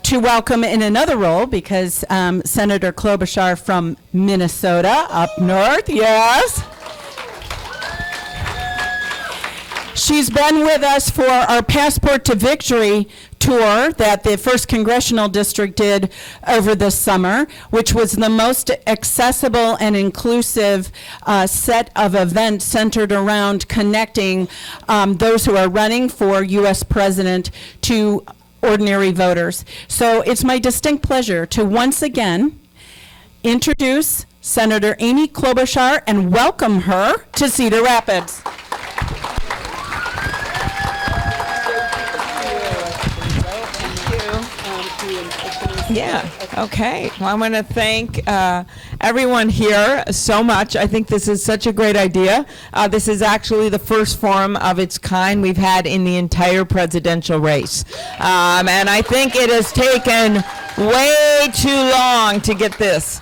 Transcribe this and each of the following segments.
to welcome in another role, because Senator Klobuchar from Minnesota, up north, yes. She's been with us for our Passport to Victory tour that the 1st Congressional District did over the summer, which was the most accessible and inclusive set of events centered around connecting those who are running for U.S. President to ordinary voters. So it's my distinct pleasure to once again introduce Senator Amy Klobuchar and welcome her to Cedar Rapids. Yeah, okay. Well, I want to thank everyone here so much. I think this is such a great idea. This is actually the first forum of its kind we've had in the entire presidential race. And I think it has taken way too long to get this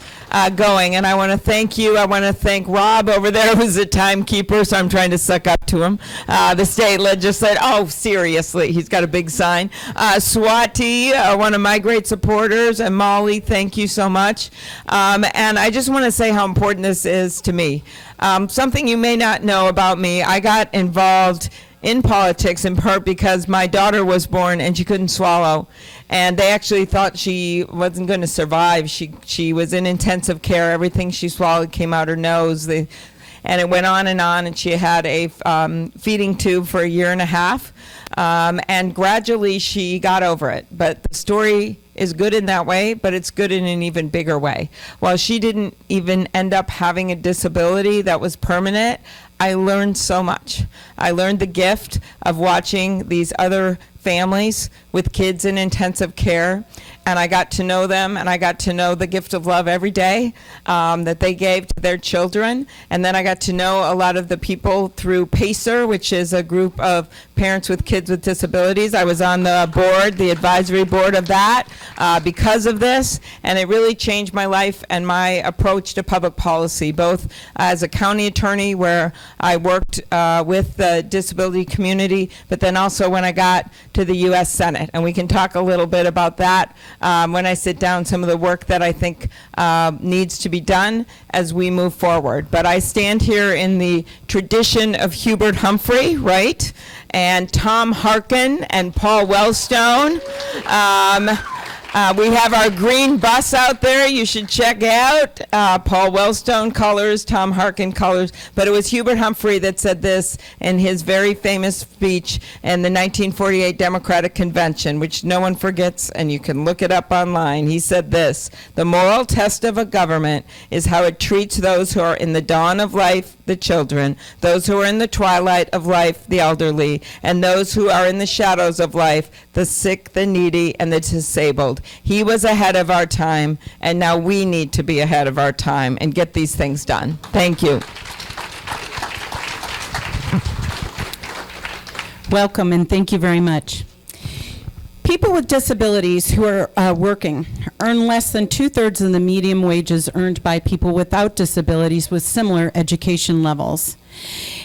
going, and I want to thank you. I want to thank Rob over there, who's a timekeeper, so I'm trying to suck up to him. The state legislator, oh, seriously, he's got a big sign. Swati, one of my great supporters, and Molly, thank you so much. And I just want to say how important this is to me. Something you may not know about me, I got involved in politics in part because my daughter was born and she couldn't swallow, and they actually thought she wasn't going to survive. She was in intensive care. Everything she swallowed came out her nose, and it went on, and she had a feeding tube for 1.5 years, and gradually she got over it. But the story is good in that way, but it's good in an even bigger way. While she didn't even end up having a disability that was permanent, I learned so much. I learned the gift of watching these other families with kids in intensive care, and I got to know them, and I got to know the gift of love every day that they gave to their children. And then I got to know a lot of the people through PACER, which is a group of parents with kids with disabilities. I was on the board, the advisory board of that because of this, and it really changed my life and my approach to public policy, both as a county attorney where I worked with the disability community, but then also when I got to the U.S. Senate. And we can talk a little bit about that when I sit down, some of the work that I think needs to be done as we move forward. But I stand here in the tradition of Hubert Humphrey, right? And Tom Harkin and Paul Wellstone. We have our green bus out there you should check out. Paul Wellstone colors, Tom Harkin colors. But it was Hubert Humphrey that said this in his very famous speech in the 1948 Democratic Convention, which no one forgets, and you can look it up online. He said this: "The moral test of a government is how it treats those who are in the dawn of life, the children, those who are in the twilight of life, the elderly, and those who are in the shadows of life, the sick, the needy, and the disabled." He was ahead of our time, and now we need to be ahead of our time and get these things done. Thank you. Welcome, and thank you very much. People with disabilities who are working earn less than 2/3 of the median wages earned by people without disabilities with similar education levels.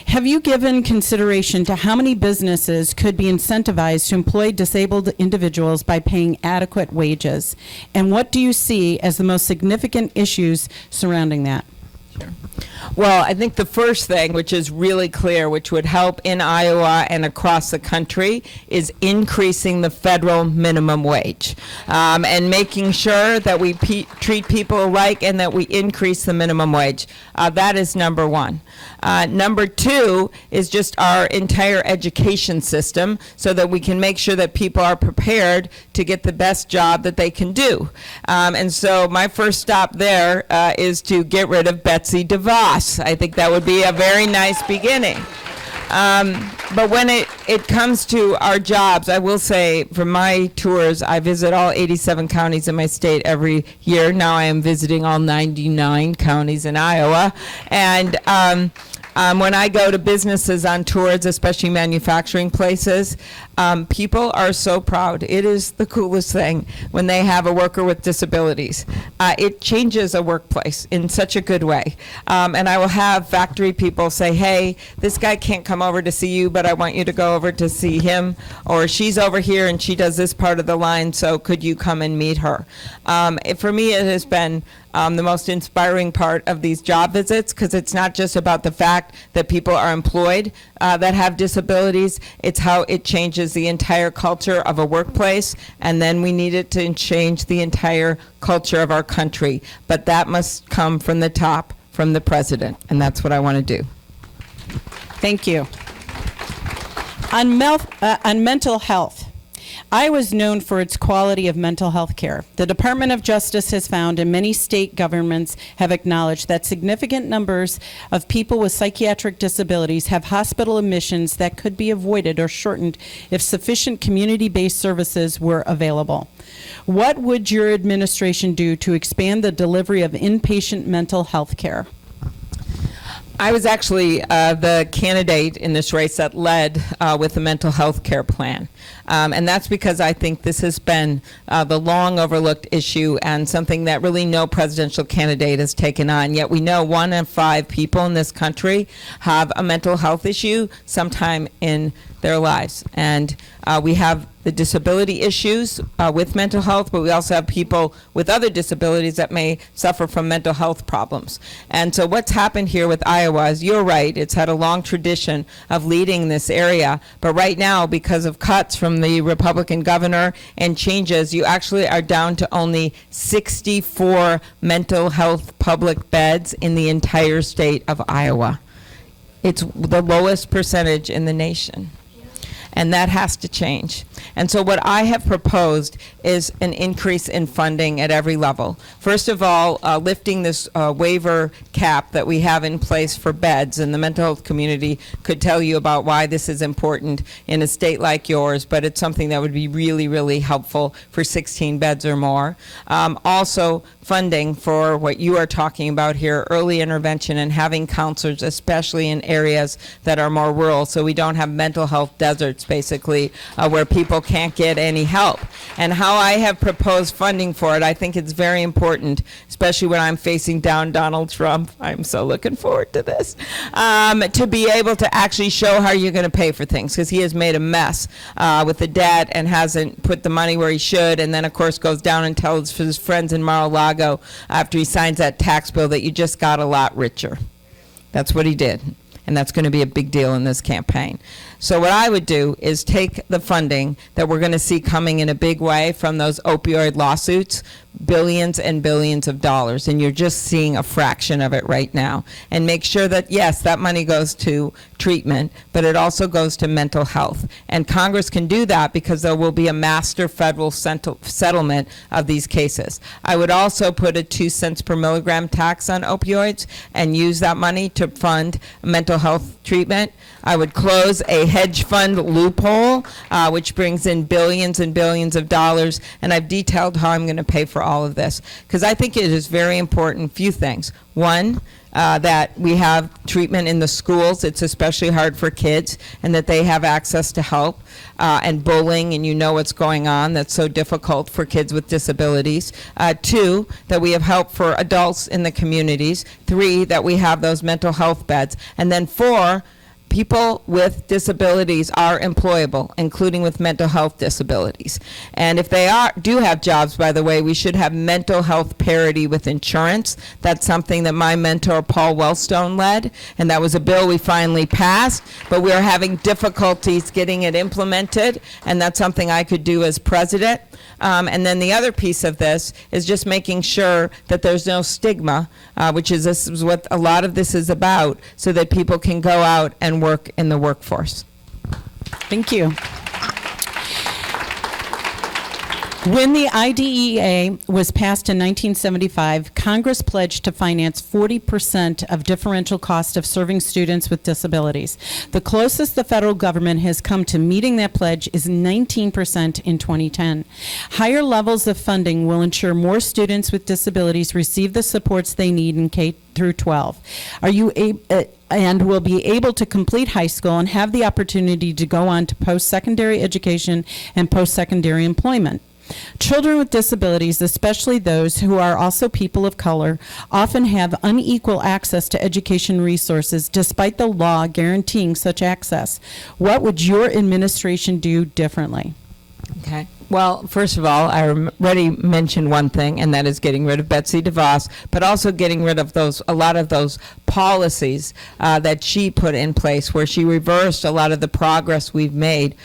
Have you given consideration to how many businesses could be incentivized to employ disabled individuals by paying adequate wages? And what do you see as the most significant issues surrounding that? Sure. Well, I think the first thing, which is really clear, which would help in Iowa and across the country, is increasing the federal minimum wage and making sure that we treat people alike and that we increase the minimum wage. That is number one. Number two is just our entire education system so that we can make sure that people are prepared to get the best job that they can do. And so my first stop there is to get rid of Betsy DeVos. I think that would be a very nice beginning. But when it comes to our jobs, I will say from my tours, I visit all 87 counties in my state every year. Now I am visiting all 99 counties in Iowa. And When I go to businesses on tours, especially manufacturing places, people are so proud. It is the coolest thing when they have a worker with disabilities. It changes a workplace in such a good way. And I will have factory people say, hey, this guy can't come over to see you, but I want you to go over to see him. Or she's over here and she does this part of the line, so could you come and meet her? For me, it has been the most inspiring part of these job visits, because it's not just about the fact that people are employed that have disabilities, it's how it changes the entire culture of a workplace, and then we need it to change the entire culture of our country. But that must come from the top, from the president, and that's what I want to do. Thank you. On mental health, Iowa is known for its quality of mental health care. The Department of Justice has found, and many state governments have acknowledged, that significant numbers of people with psychiatric disabilities have hospital admissions that could be avoided or shortened if sufficient community-based services were available. What would your administration do to expand the delivery of inpatient mental health care? I was actually the candidate in this race that led with the mental health care plan. And that's because I think this has been the long overlooked issue and something that really no presidential candidate has taken on. Yet we know 1 in 5 people in this country have a mental health issue sometime in their lives. And we have the disability issues with mental health, but we also have people with other disabilities that may suffer from mental health problems. And so what's happened here with Iowa is, you're right, it's had a long tradition of leading this area, but right now, because of cuts from the Republican governor and changes, you actually are down to only 64 mental health public beds in the entire state of Iowa. It's the lowest percentage in the nation. And that has to change. And so what I have proposed is an increase in funding at every level. First of all, lifting this waiver cap that we have in place for beds, and the mental health community could tell you about why this is important in a state like yours, but it's something that would be really, really helpful for 16 beds or more. Also, funding for what you are talking about here, early intervention, and having counselors, especially in areas that are more rural, so we don't have mental health deserts, basically, where people can't get any help. And how I have proposed funding for it, I think it's very important, especially when I'm facing down Donald Trump. I'm so looking forward to this, to be able to actually show how you're going to pay for things, because he has made a mess with the debt and hasn't put the money where he should, and then, of course, goes down and tells his friends in Mar-a-Lago after he signs that tax bill that you just got a lot richer. That's what he did. And that's going to be a big deal in this campaign. So what I would do is take the funding that we're going to see coming in a big way from those opioid lawsuits, billions and billions of dollars, and you're just seeing a fraction of it right now, and make sure that, yes, that money goes to treatment, but it also goes to mental health. And Congress can do that because there will be a master federal settlement of these cases. I would also put a 2 cents per milligram tax on opioids and use that money to fund mental health treatment. I would close a hedge fund loophole, which brings in billions and billions of dollars, and I've detailed how I'm going to pay for all of this, because I think it is very important. Few things. One, that we have treatment in the schools. It's especially hard for kids, and that they have access to help, and bullying, and you know what's going on that's so difficult for kids with disabilities. 2, that we have help for adults in the communities. 3, that we have those mental health beds. And then 4, people with disabilities are employable, including with mental health disabilities. And if they do have jobs, by the way, we should have mental health parity with insurance. That's something that my mentor, Paul Wellstone, led, and that was a bill we finally passed, but we're having difficulties getting it implemented, and that's something I could do as president. And then the other piece of this is just making sure that there's no stigma, which is this is what a lot of this is about, so that people can go out and work in the workforce. Thank you. When the IDEA was passed in 1975, Congress pledged to finance 40% of differential cost of serving students with disabilities. The closest the federal government has come to meeting that pledge is 19% in 2010. Higher levels of funding will ensure more students with disabilities receive the supports they need in K through 12. And will be able to complete high school and have the opportunity to go on to post-secondary education and post-secondary employment. Children with disabilities, especially those who are also people of color, often have unequal access to education resources despite the law guaranteeing such access. What would your administration do differently? Okay. Well, first of all, I already mentioned one thing, and that is getting rid of Betsy DeVos, but also getting rid of a lot of those policies that she put in place, where she reversed a lot of the progress we've made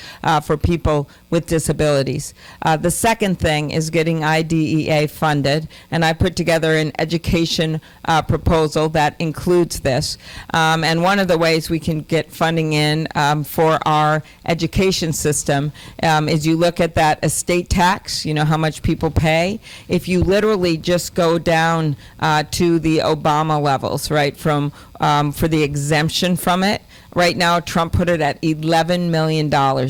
for people with disabilities. The second thing is getting IDEA funded, and I put together an education proposal that includes this. And one of the ways we can get funding in for our education system is you look at that estate tax, you know, how much people pay. If you literally just go down to the Obama levels, right, from for the exemption from it, right now Trump put it at $11 million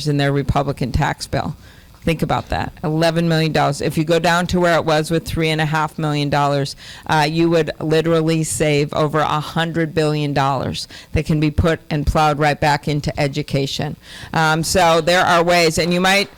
in their Republican tax bill. Think about that, $11 million. If you go down to where it was with $3.5 million, you would literally save over $100 billion that can be put and plowed right back into education. So there are ways, and you may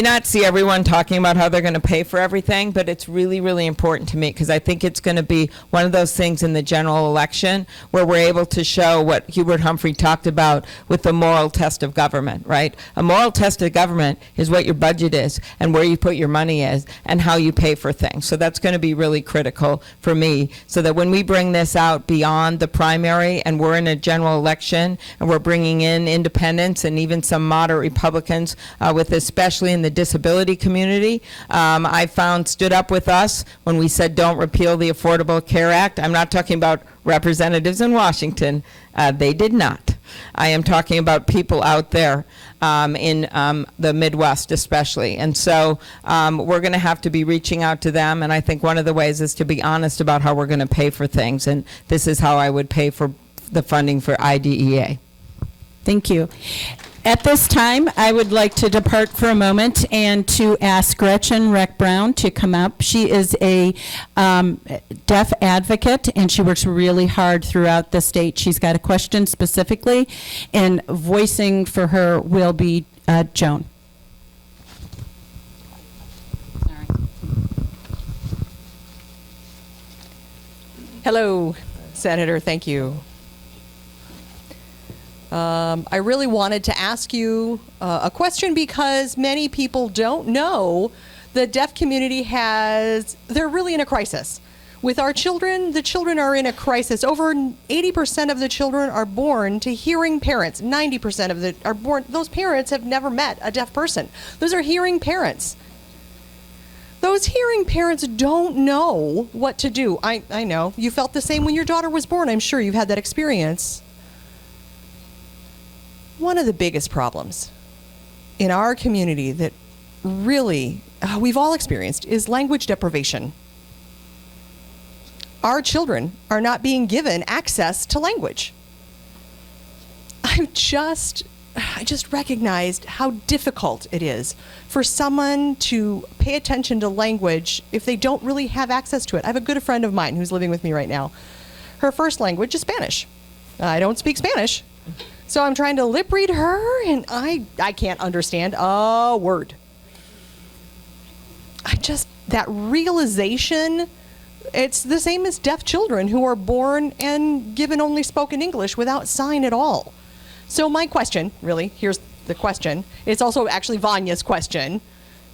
not see everyone talking about how they're going to pay for everything, but it's really, really important to me, because I think it's going to be one of those things in the general election where we're able to show what Hubert Humphrey talked about with the moral test of government, right? A moral test of government is what your budget is and where you put your money is and how you pay for things. So that's going to be really critical for me, so that when we bring this out beyond the primary and we're in a general election and we're bringing in independents and even some moderate Republicans with especially in the disability community, I found stood up with us when we said don't repeal the Affordable Care Act. I'm not talking about representatives in Washington. They did not. I am talking about people out there in the Midwest especially. And so we're going to have to be reaching out to them, and I think one of the ways is to be honest about how we're going to pay for things, and this is how I would pay for the funding for IDEA. Thank you. At this time, I would like to depart for a moment and to ask Gretchen Reck-Brown to come up. She is a deaf advocate, and she works really hard throughout the state. She's got a question specifically, and voicing for her will be Joan. Sorry. Hello, Senator. Thank you. I really wanted to ask you a question, because many people don't know the deaf community they're really in a crisis. With our children, the children are in a crisis. Over 80% of the children are born to hearing parents. 90% of are born, those parents have never met a deaf person. Those are hearing parents. Those hearing parents don't know what to do. I know. You felt the same when your daughter was born. I'm sure you've had that experience. One of the biggest problems in our community that really we've all experienced is language deprivation. Our children are not being given access to language. I just recognized how difficult it is for someone to pay attention to language if they don't really have access to it. I have a good friend of mine who's living with me right now. Her first language is Spanish. I don't speak Spanish. So I'm trying to lip read her, and I can't understand a word. That realization, it's the same as deaf children who are born and given only spoken English without sign at all. So my question, really, here's the question. It's also actually Vanya's question.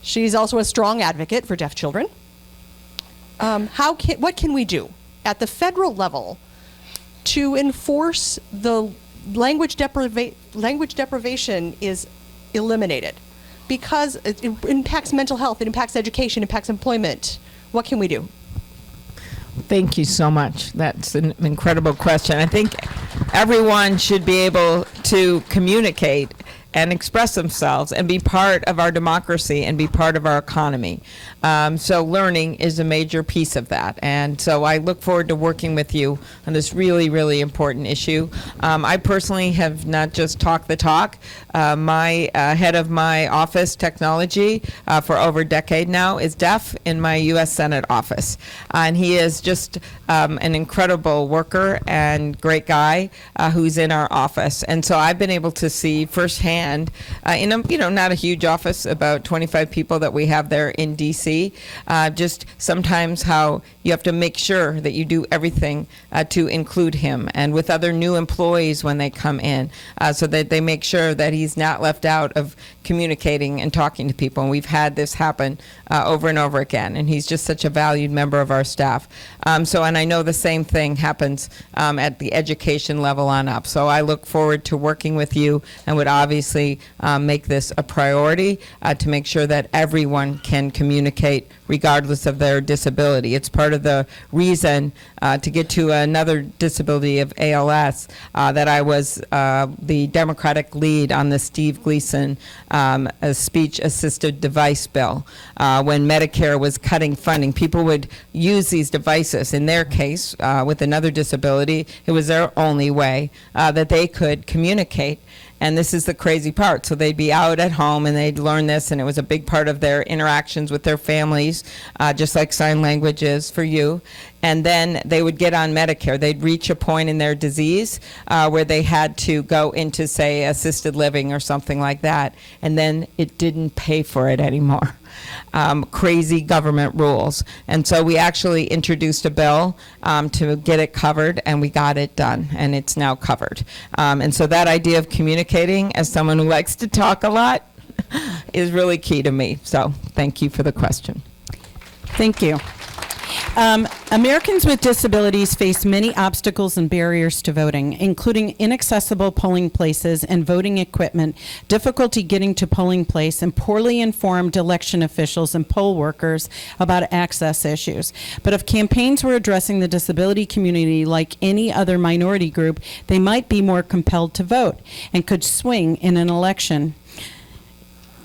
She's also a strong advocate for deaf children. What can we do at the federal level to enforce the language deprivation is eliminated, because it impacts mental health, it impacts education, it impacts employment? What can we do? Thank you so much. That's an incredible question. I think everyone should be able to communicate and express themselves and be part of our democracy and be part of our economy. So learning is a major piece of that. And so I look forward to working with you on this really, really important issue. I personally have not just talked the talk. My head of my office, technology, for over a decade now, is deaf in my U.S. Senate office. And he is just an incredible worker and great guy who's in our office. And so I've been able to see firsthand in a, not a huge office, about 25 people that we have there in D.C., just sometimes how you have to make sure that you do everything to include him, and with other new employees when they come in, so that they make sure that he's not left out of communicating and talking to people. And we've had this happen over and over again, and he's just such a valued member of our staff. And I know the same thing happens at the education level on up. So I look forward to working with you, and would obviously make this a priority to make sure that everyone can communicate regardless of their disability. It's part of the reason to get to another disability of ALS that I was the Democratic lead on the Steve Gleason speech-assisted device bill. When Medicare was cutting funding, people would use these devices. In their case, with another disability, it was their only way that they could communicate. And this is the crazy part. So they'd be out at home and they'd learn this, and it was a big part of their interactions with their families, just like sign language is for you. And then they would get on Medicare. They'd reach a point in their disease where they had to go into, say, assisted living or something like that, and then it didn't pay for it anymore. Crazy government rules. And so we actually introduced a bill to get it covered, and we got it done, and it's now covered. And so that idea of communicating, as someone who likes to talk a lot, is really key to me. So thank you for the question. Thank you. Americans with disabilities face many obstacles and barriers to voting, including inaccessible polling places and voting equipment, difficulty getting to polling place, and poorly informed election officials and poll workers about access issues. But if campaigns were addressing the disability community like any other minority group, they might be more compelled to vote and could swing in an election.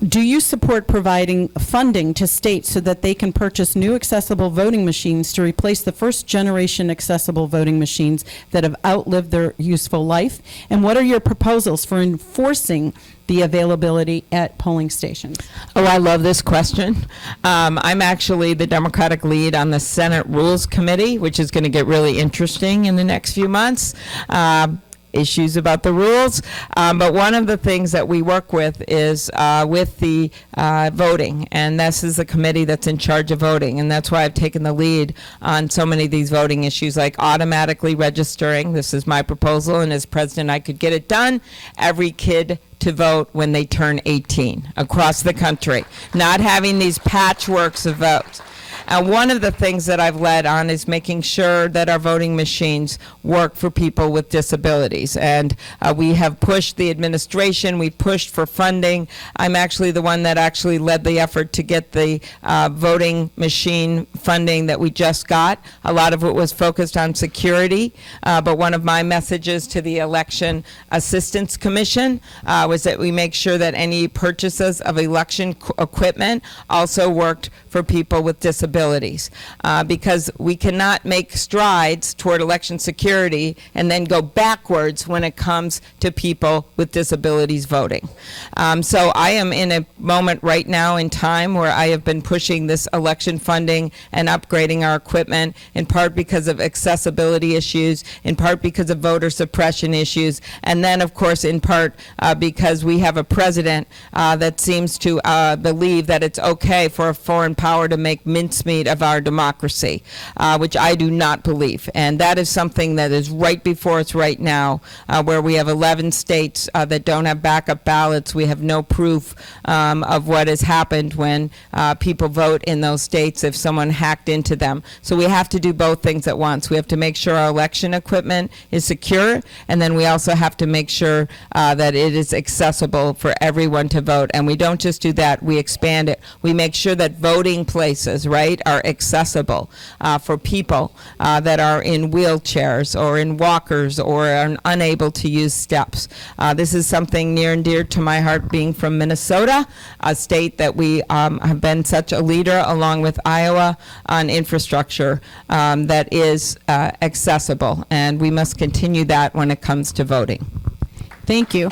Do you support providing funding to states so that they can purchase new accessible voting machines to replace the first generation accessible voting machines that have outlived their useful life? And what are your proposals for enforcing the availability at polling stations? Oh, I love this question. I'm actually the Democratic lead on the Senate Rules Committee, which is going to get really interesting in the next few months. Issues about the rules, but one of the things that we work with is with the voting, and this is the committee that's in charge of voting, and that's why I've taken the lead on so many of these voting issues, like automatically registering. This is my proposal, and as president I could get it done. Every kid to vote when they turn 18 across the country, not having these patchworks of votes. And one of the things that I've led on is making sure that our voting machines work for people with disabilities. And we have pushed the administration, we pushed for funding. I'm actually the one that actually led the effort to get the voting machine funding that we just got. A lot of it was focused on security, but one of my messages to the Election Assistance Commission was that we make sure that any purchases of election equipment also worked for people with disabilities, because we cannot make strides toward election security and then go backwards when it comes to people with disabilities voting. So I am in a moment right now in time where I have been pushing this election funding and upgrading our equipment, in part because of accessibility issues, in part because of voter suppression issues, and then of course in part because we have a president that seems to believe that it's okay for a foreign power to make mincemeat of our democracy, which I do not believe. And that is something that is right before us right now, where we have 11 states that don't have backup ballots. We have no proof of what has happened when people vote in those states if someone hacked into them. So we have to do both things at once. We have to make sure our election equipment is secure, and then we also have to make sure that it is accessible for everyone to vote. And we don't just do that, we expand it. We make sure that voting places, right, state are accessible for people that are in wheelchairs or in walkers or are unable to use steps. This is something near and dear to my heart, being from Minnesota, a state that we have been such a leader along with Iowa on infrastructure that is accessible, and we must continue that when it comes to voting. Thank you.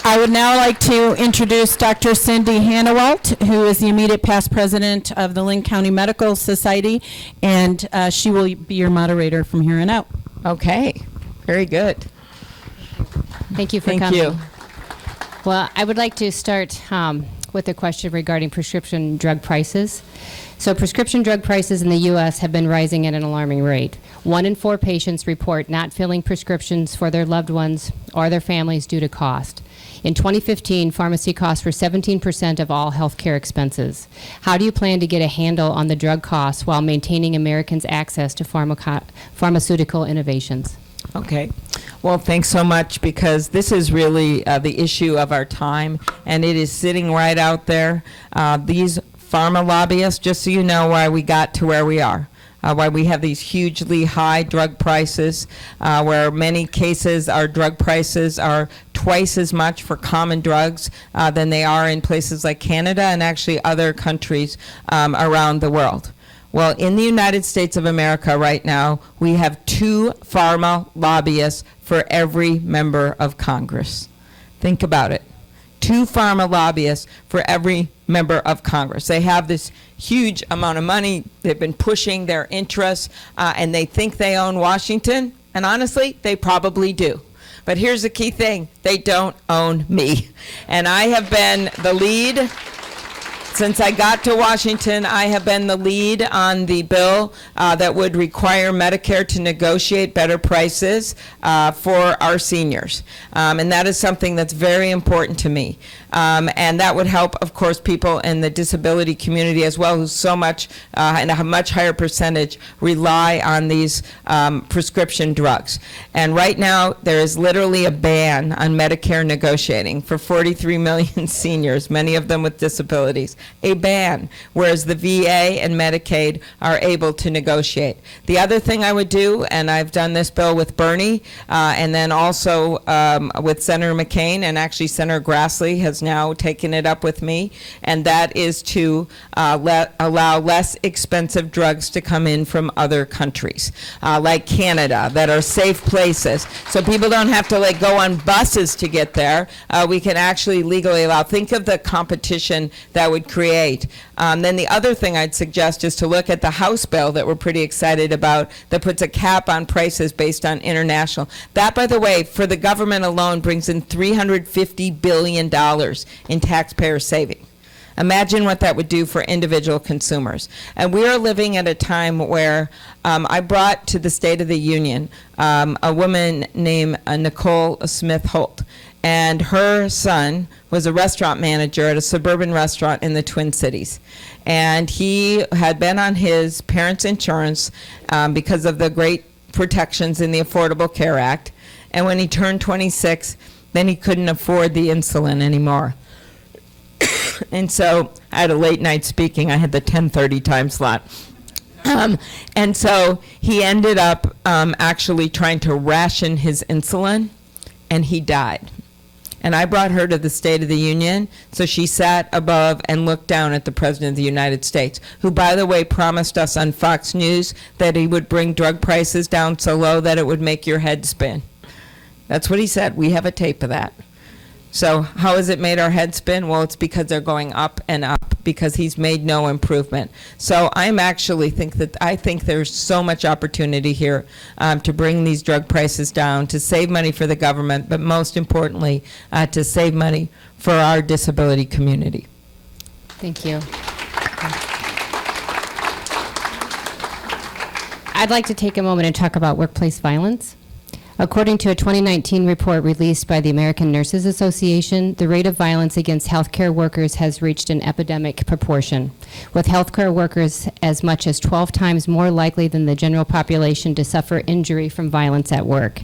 I would now like to introduce Dr. Cindy Hanawalt, who is the immediate past president of the Lynn County Medical Society, and she will be your moderator from here on out. Okay, very good. Thank you for Thank coming. you. Well, I would like to start with a question regarding prescription drug prices. So prescription drug prices in the U.S. have been rising at an alarming rate. 1 in 4 patients report not filling prescriptions for their loved ones or their families due to cost. In 2015, pharmacy costs were 17% of all healthcare expenses. How do you plan to get a handle on the drug costs while maintaining Americans' access to pharmaceutical innovations? Okay. Well, thanks so much, because this is really the issue of our time, and it is sitting right out there. These pharma lobbyists, just so you know why we got to where we are, why we have these hugely high drug prices, where many cases our drug prices are twice as much for common drugs than they are in places like Canada and actually other countries around the world. Well, in the United States of America right now, we have 2 pharma lobbyists for every member of Congress. Think about it. 2 pharma lobbyists for every member of Congress. They have this huge amount of money. They've been pushing their interests, and they think they own Washington. And honestly, they probably do. But here's the key thing. They don't own me. And I have been the lead. Since I got to Washington, I have been the lead on the bill that would require Medicare to negotiate better prices for our seniors. And that is something that's very important to me. And that would help, of course, people in the disability community as well, who so much, and a much higher percentage, rely on these prescription drugs. And right now, there is literally a ban on Medicare negotiating for 43 million seniors, many of them with disabilities. A ban, whereas the VA and Medicaid are able to negotiate. The other thing I would do, and I've done this bill with Bernie, and then also with Senator McCain, and actually Senator Grassley has now taken it up with me, and that is to allow less expensive drugs to come in from other countries, like Canada, that are safe places. So people don't have to go on buses to get there. We can actually legally allow. Think of the competition that would create. Then the other thing I'd suggest is to look at the House bill that we're pretty excited about that puts a cap on prices based on international. That, by the way, for the government alone brings in $350 billion in taxpayer saving. Imagine what that would do for individual consumers. And we are living at a time where I brought to the State of the Union a woman named Nicole Smith Holt. And her son was a restaurant manager at a suburban restaurant in the Twin Cities. And he had been on his parents' insurance because of the great protections in the Affordable Care Act. And when he turned 26, then he couldn't afford the insulin anymore. And so I had a late night speaking. I had the 10:30 time slot. And so he ended up actually trying to ration his insulin, and he died. And I brought her to the State of the Union, so she sat above and looked down at the President of the United States, who, by the way, promised us on Fox News that he would bring drug prices down so low that it would make your head spin. That's what he said. We have a tape of that. So how has it made our head spin? Well, it's because they're going up and up, because he's made no improvement. So I'm actually I think there's so much opportunity here to bring these drug prices down, to save money for the government, but most importantly, to save money for our disability community. Thank you. I'd like to take a moment and talk about workplace violence. According to a 2019 report released by the American Nurses Association, the rate of violence against healthcare workers has reached an epidemic proportion, with healthcare workers as much as 12 times more likely than the general population to suffer injury from violence at work.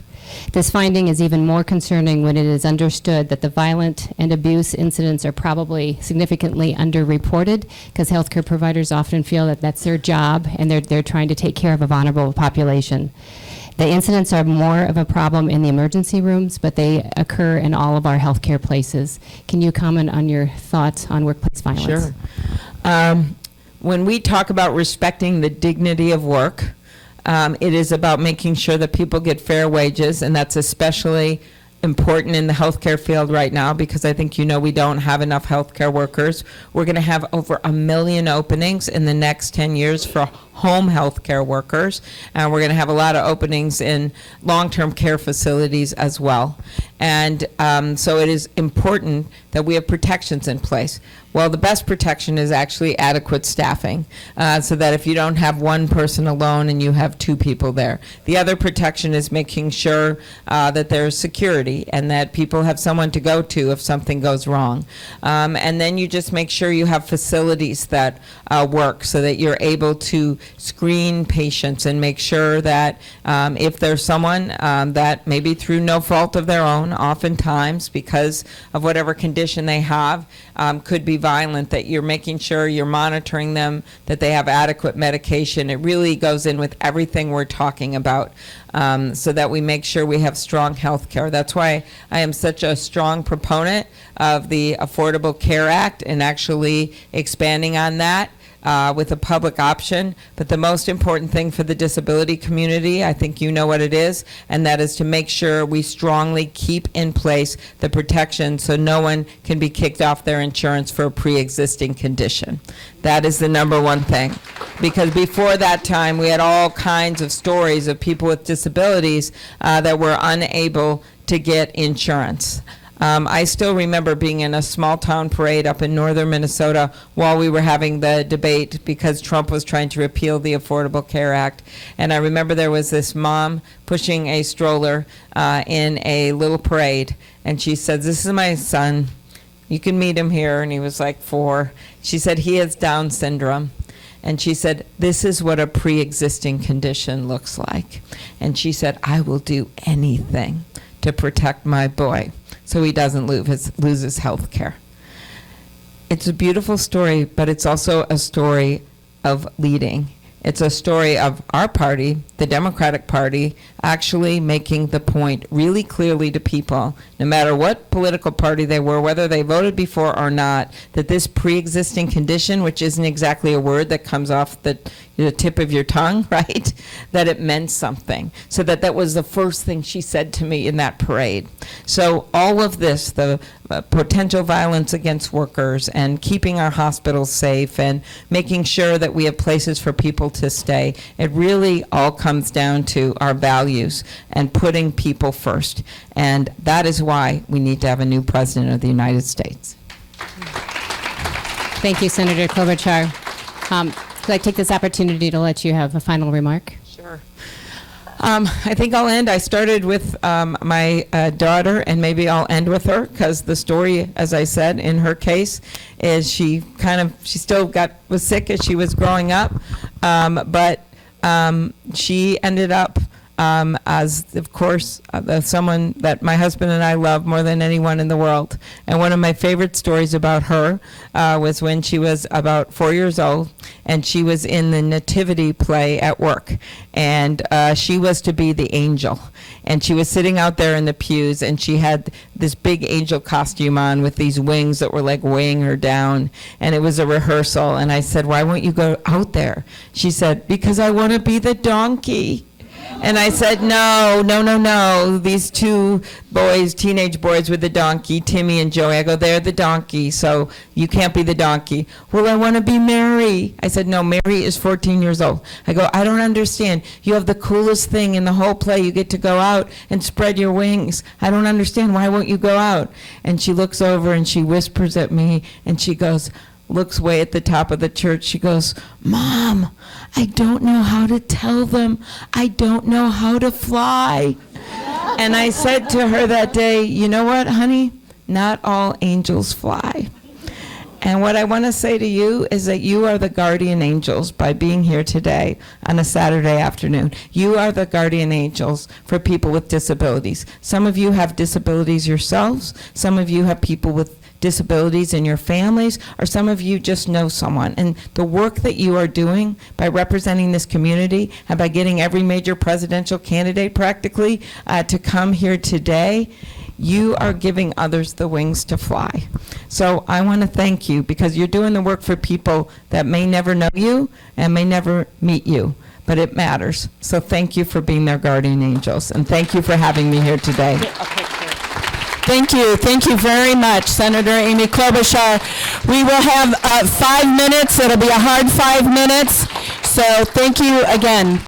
This finding is even more concerning when it is understood that the violent and abuse incidents are probably significantly underreported, because healthcare providers often feel that that's their job and they're trying to take care of a vulnerable population. The incidents are more of a problem in the emergency rooms, but they occur in all of our healthcare places. Can you comment on your thoughts on workplace violence? Sure. When we talk about respecting the dignity of work, it is about making sure that people get fair wages, and that's especially important in the healthcare field right now, because I think we don't have enough healthcare workers. We're going to have over 1 million openings in the next 10 years for home healthcare workers, and we're going to have a lot of openings in long-term care facilities as well. And so it is important that we have protections in place. Well, the best protection is actually adequate staffing, so that if you don't have one person alone and you have 2 people there. The other protection is making sure that there's security and that people have someone to go to if something goes wrong. And then you just make sure you have facilities that work, so that you're able to screen patients and make sure that if there's someone that maybe through no fault of their own, oftentimes because of whatever condition they have, could be violent, that you're making sure you're monitoring them, that they have adequate medication. It really goes in with everything we're talking about, so that we make sure we have strong health care. That's why I am such a strong proponent of the Affordable Care Act and actually expanding on that with a public option. But the most important thing for the disability community, I think you know what it is, and that is to make sure we strongly keep in place the protection so no one can be kicked off their insurance for a pre-existing condition. That is the number one thing. Because before that time, we had all kinds of stories of people with disabilities that were unable to get insurance. I still remember being in a small town parade up in northern Minnesota while we were having the debate because Trump was trying to repeal the Affordable Care Act. And I remember there was this mom pushing a stroller in a little parade. And she said, "This is my son. You can meet him here." And he was like 4. She said, "He has Down syndrome." And she said, "This is what a pre-existing condition looks like." And she said, "I will do anything to protect my boy so he doesn't lose his health care." It's a beautiful story, but it's also a story of leading. It's a story of our party, the Democratic Party, actually making the point really clearly to people, no matter what political party they were, whether they voted before or not, that this pre-existing condition, which isn't exactly a word that comes off the tip of your tongue, right, that it meant something. So that was the first thing she said to me in that parade. So all of this, the potential violence against workers and keeping our hospitals safe and making sure that we have places for people to stay, it really all comes down to our values and putting people first. And that is why we need to have a new president of the United States. Thank you, Senator Klobuchar. Could I take this opportunity to let you have a final remark? Sure. I think I'll end. I started with my daughter, and maybe I'll end with her, because the story, as I said, in her case, is she still was sick as she was growing up, but she ended up as, of course, someone that my husband and I love more than anyone in the world. And one of my favorite stories about her was when she was about 4 years old, and she was in the nativity play at work. And she was to be the angel. And she was sitting out there in the pews, and she had this big angel costume on with these wings that were like weighing her down. And it was a rehearsal. And I said, "Why won't you go out there?" She said, "Because I want to be the donkey." And I said, no, these 2 boys, teenage boys with the donkey, Timmy and Joey. I go, "They're the donkey, so you can't be the donkey." "Well, I want to be Mary." I said, "No, Mary is 14 years old. I go, "I don't understand. You have the coolest thing in the whole play. You get to go out and spread your wings. I don't understand. Why won't you go out?" And she looks over and she whispers at me, and she goes, looks way at the top of the church. She goes, "Mom, I don't know how to tell them. I don't know how to fly." And I said to her that day, "You know what, honey? Not all angels fly." And what I want to say to you is that you are the guardian angels by being here today on a Saturday afternoon. You are the guardian angels for people with disabilities. Some of you have disabilities yourselves. Some of you have people with disabilities in your families, or some of you just know someone. And the work that you are doing by representing this community and by getting every major presidential candidate practically to come here today, you are giving others the wings to fly. So I want to thank you because you're doing the work for people that may never know you and may never meet you, but it matters. So thank you for being their guardian angels, and thank you for having me here today. Thank you. Thank you very much, Senator Amy Klobuchar. We will have 5 minutes. It'll be a hard 5 minutes. So thank you again.